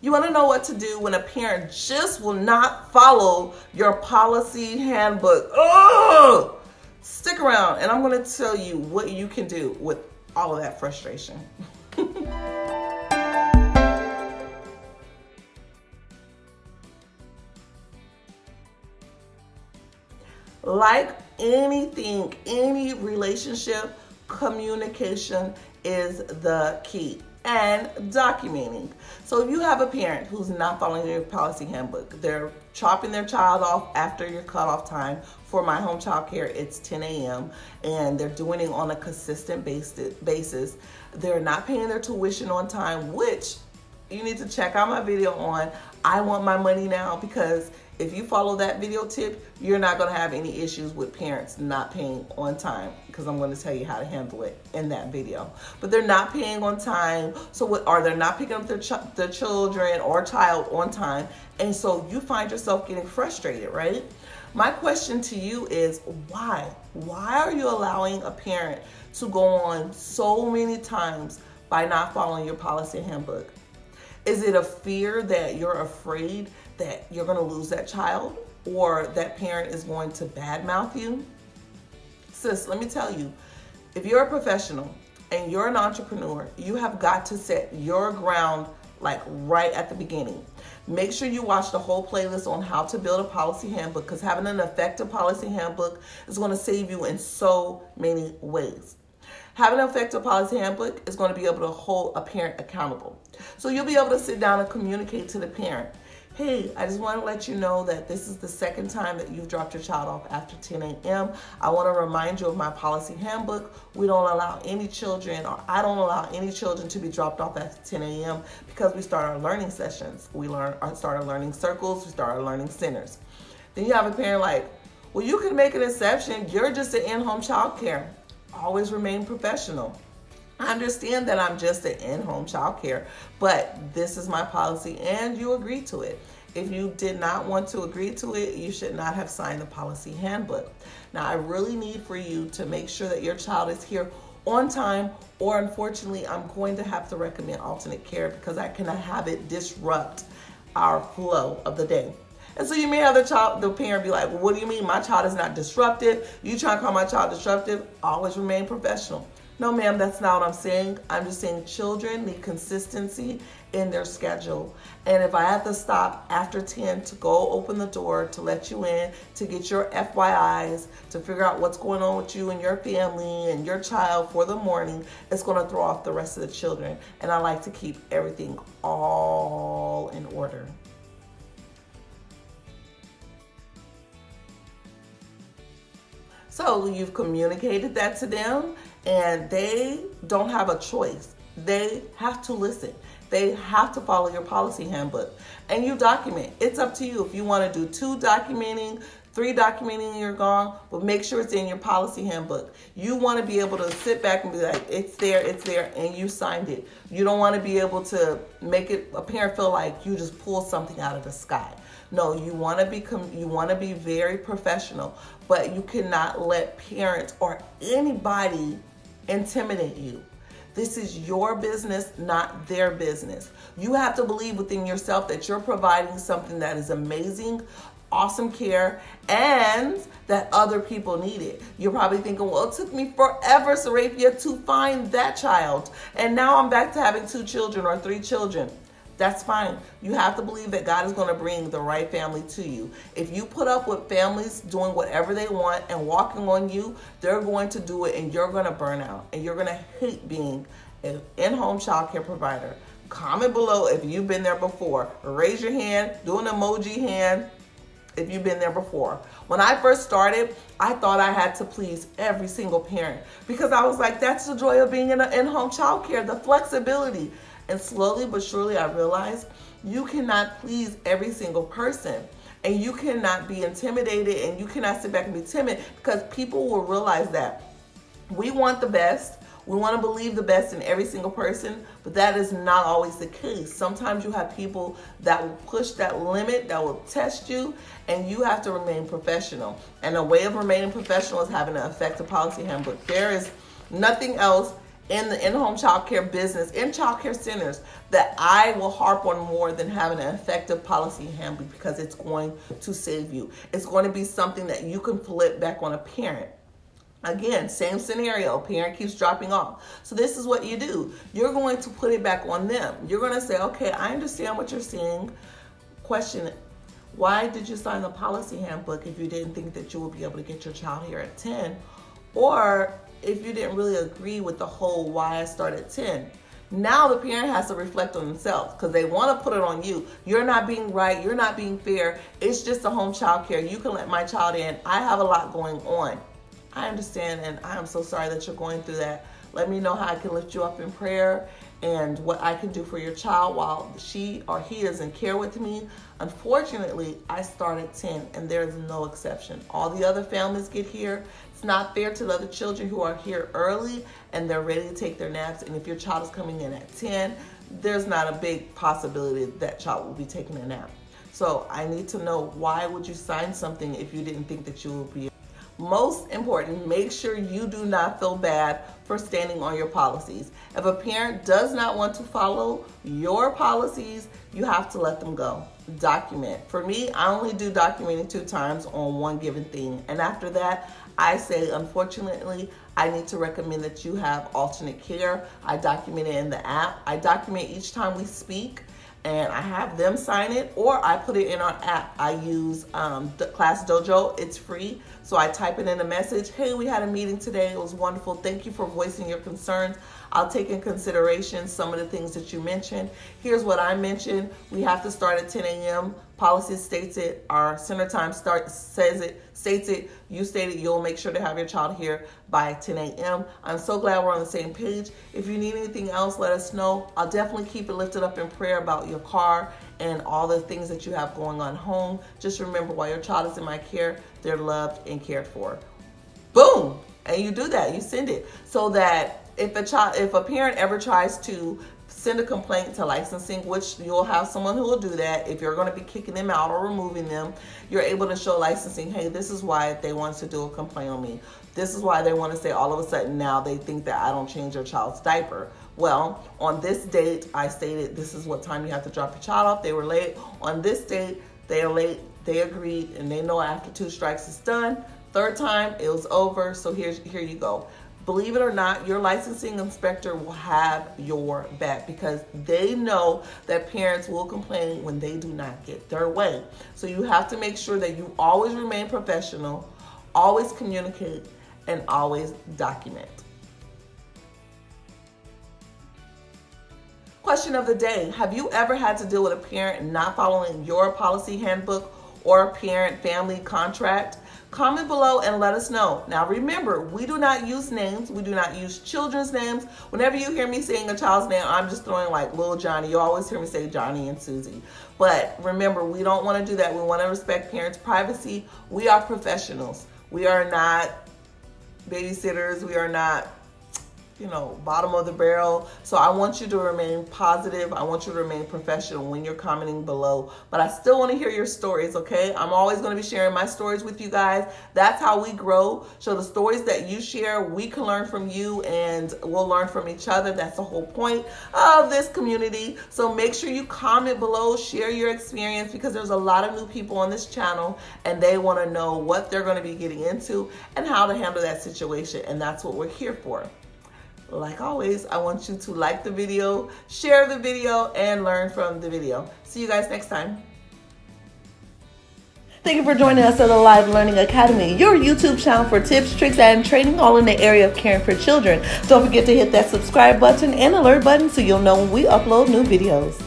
You want to know what to do when a parent just will not follow your policy handbook. Oh! Stick around and I'm going to tell you what you can do with all of that frustration. Like anything, any relationship, communication is the key, and documenting. So if you have a parent who's not following your policy handbook, they're chopping their child off after your cutoff time. For my home child care, it's 10 a.m. and they're doing it on a consistent basis. They're not paying their tuition on time, which you need to check out my video on I Want My Money Now, because if you follow that video tip, you're not going to have any issues with parents not paying on time, because I'm going to tell you how to handle it in that video. But they're not paying on time, or they're not picking up their children or child on time, and so you find yourself getting frustrated, right? My question to you is why? Why are you allowing a parent to go on so many times by not following your policy handbook? Is it a fear that you're afraid that you're going to lose that child, or that parent is going to badmouth you? Sis, let me tell you, if you're a professional and you're an entrepreneur, you have got to set your ground like right at the beginning. Make sure you watch the whole playlist on how to build a policy handbook, because having an effective policy handbook is going to save you in so many ways. Having an effective policy handbook is going to be able to hold a parent accountable. So you'll be able to sit down and communicate to the parent. Hey, I just want to let you know that this is the second time that you've dropped your child off after 10 a.m. I want to remind you of my policy handbook. We don't allow any children, or I don't allow any children to be dropped off after 10 a.m. because we start our learning sessions. We start our learning circles. We start our learning centers. Then you have a parent like, well, you can make an exception. You're just an in-home child care. Always remain professional. I understand that I'm just an in-home child care, but this is my policy and you agreed to it. If you did not want to agree to it, you should not have signed the policy handbook. Now, I really need for you to make sure that your child is here on time, or unfortunately, I'm going to have to recommend alternate care because I cannot have it disrupt our flow of the day. And so you may have the parent be like, well, what do you mean my child is not disruptive? You trying to call my child disruptive? Always remain professional. No, ma'am, that's not what I'm saying. I'm just saying children need consistency in their schedule. And if I have to stop after 10 to go open the door, to let you in, to get your FYIs, to figure out what's going on with you and your family and your child for the morning, it's going to throw off the rest of the children. And I like to keep everything all in order. So you've communicated that to them, and they don't have a choice. They have to listen. They have to follow your policy handbook. And you document. It's up to you if you want to do 2 documenting, 3 documenting, and you're gone, but make sure it's in your policy handbook. You want to be able to sit back and be like, it's there, and you signed it. You don't want to be able to make a parent feel like you just pulled something out of the sky. No, you want to be very professional, but you cannot let parents or anybody intimidate you. This is your business, not their business. You have to believe within yourself that you're providing something that is amazing, awesome care, and that other people need it. You're probably thinking, well, it took me forever, Sarafia, to find that child, and now I'm back to having 2 children or 3 children. That's fine. You have to believe that God is going to bring the right family to you. If you put up with families doing whatever they want and walking on you, they're going to do it, and you're going to burn out, and you're going to hate being an in-home child care provider. Comment below if you've been there before. Raise your hand, do an emoji hand if you've been there before. When I first started, I thought I had to please every single parent because I was like, that's the joy of being in an in-home child care, the flexibility. And slowly but surely I realized you cannot please every single person, and you cannot be intimidated, and you cannot sit back and be timid, because people will realize that we want the best. We want to believe the best in every single person, but that is not always the case. Sometimes you have people that will push that limit, that will test you, and you have to remain professional. And a way of remaining professional is having an effective policy handbook. There is nothing else in the in-home child care business, in child care centers, that I will harp on more than having an effective policy handbook, because it's going to save you. It's going to be something that you can flip back on a parent. Again, same scenario, parent keeps dropping off. So this is what you do. You're going to put it back on them. You're going to say, okay, I understand what you're saying. Question, why did you sign the policy handbook if you didn't think that you would be able to get your child here at 10? Or if you didn't really agree with the whole why I started at 10. Now the parent has to reflect on themselves, because they want to put it on you. You're not being right. You're not being fair. It's just a home child care. You can let my child in. I have a lot going on. I understand, and I am so sorry that you're going through that. Let me know how I can lift you up in prayer and what I can do for your child while she or he is in care with me. Unfortunately, I start at 10, and there's no exception. All the other families get here. It's not fair to the other children who are here early and they're ready to take their naps. And if your child is coming in at 10, there's not a big possibility that child will be taking a nap. So I need to know, why would you sign something if you didn't think that you would be? Most important, make sure you do not feel bad for standing on your policies. If a parent does not want to follow your policies, you have to let them go. Document. For me, I only do documenting 2 times on one given thing. And after that, I say, unfortunately, I need to recommend that you have alternate care. I document it in the app. I document each time we speak, and I have them sign it, or I put it in our app. I use Class Dojo. It's free. So I type it in a message. Hey, we had a meeting today. It was wonderful. Thank you for voicing your concerns. I'll take in consideration some of the things that you mentioned. Here's what I mentioned. We have to start at 10 a.m. Policy states it. Our center time states it. You stated you'll make sure to have your child here by 10 a.m. I'm so glad we're on the same page. If you need anything else, let us know. I'll definitely keep it lifted up in prayer about your car and all the things that you have going on home. Just remember, while your child is in my care, they're loved and cared for. Boom! And you do that. You send it so that if a parent ever tries to send a complaint to licensing, which you'll have someone who will do that. If you're going to be kicking them out or removing them, you're able to show licensing, hey, this is why they want to do a complaint on me. This is why they want to say all of a sudden now they think that I don't change your child's diaper. Well, on this date, I stated this is what time you have to drop your child off. They were late. On this date, they are late. They agreed, and they know after 2 strikes it's done. 3rd time, it was over. So here you go. Believe it or not, your licensing inspector will have your back, because they know that parents will complain when they do not get their way. So you have to make sure that you always remain professional, always communicate, and always document. Question of the day: have you ever had to deal with a parent not following your policy handbook or parent-family contract? Comment below and let us know. Now remember, we do not use names. We do not use children's names. Whenever you hear me saying a child's name, I'm just throwing like little Johnny. You always hear me say Johnny and Susie. But remember, we don't want to do that. We want to respect parents' privacy. We are professionals. We are not babysitters. We are not, bottom of the barrel. So I want you to remain positive. I want you to remain professional when you're commenting below. But I still want to hear your stories, okay? I'm always going to be sharing my stories with you guys. That's how we grow. So the stories that you share, we can learn from you, and we'll learn from each other. That's the whole point of this community. So make sure you comment below, share your experience, because there's a lot of new people on this channel, and they want to know what they're going to be getting into and how to handle that situation. And that's what we're here for. Like always, I want you to like the video, share the video, and learn from the video. See you guys next time. Thank you for joining us at the Live Learning Academy, your YouTube channel for tips, tricks, and training all in the area of caring for children. Don't forget to hit that subscribe button and alert button so you'll know when we upload new videos.